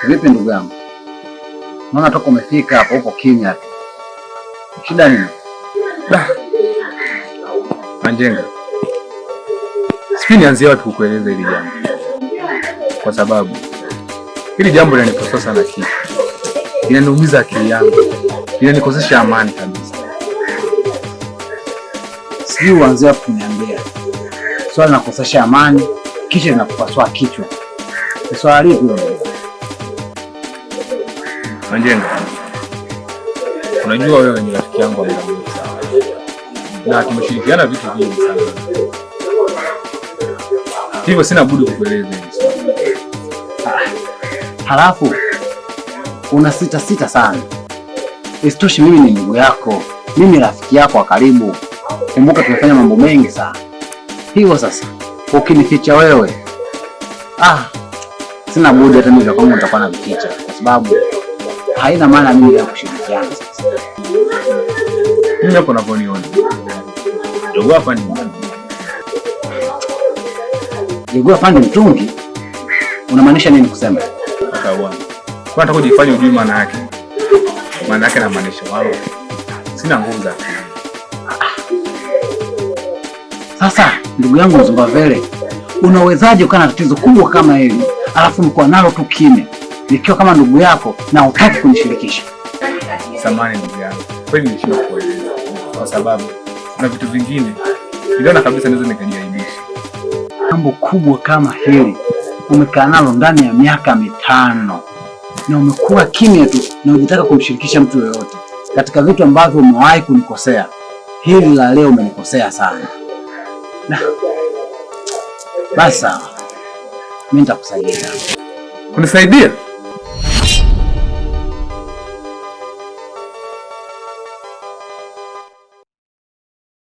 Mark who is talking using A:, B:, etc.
A: Vipi ndugu yangu? Naona toka umefika hapo upo kimya tu. Shida nini?
B: Manjenga. Sijui nianzie wapi kukueleza hili jambo. Kwa sababu hili jambo linanipasua sana kichwa. Linaniumiza akili yangu. Linanikosesha amani kabisa.
A: Sijui uanzie wapi kuniambia. Swali linakosesha amani, kisha linakupasua kichwa. Ni swali lipi hilo?
B: Manjenga. Unajua wewe ni rafiki yangu wa muda mrefu sana. Na tumeshirikiana vitu vingi sana. Hivyo sina budi kukueleza hivi.
A: Halafu una sita sana. Isitoshe mimi ni ndugu yako. Mimi rafiki yako wa karibu. Kumbuka tumefanya mambo mengi sana. Hivyo sasa ukinificha wewe, sina budi hata mimi kwangu nitakuwa na vificha kwa sababu haina maana mimi ya kushirikiana sasa.
B: Mimi hapo naponiona. Ndugu hapa ni
A: Ndugu hapa ni mtungi. Unamaanisha nini kusema?
B: Kaka bwana. Kwa nataka kujifanya ujui maana yake. Maana yake na maanisha wao. Sina nguvu za.
A: Sasa ndugu yangu Mzumbavele, unawezaje ukawa na tatizo kubwa kama hili alafu mko nalo tu kimya nikiwa kama ndugu yako na hutaki kunishirikisha?
B: Samahani ndugu yangu. Kweli nishindwa kueleza kwa sababu kuna vitu vingine niliona kabisa naweza nikajiaibisha.
A: Jambo kubwa kama hili umekaa nalo ndani ya miaka 5 na umekuwa kimya tu na unataka kumshirikisha mtu yoyote katika vitu ambavyo umewahi kunikosea. Hili la leo umenikosea sana. Basi sawa. Mimi nitakusaidia.
B: Kunisaidia?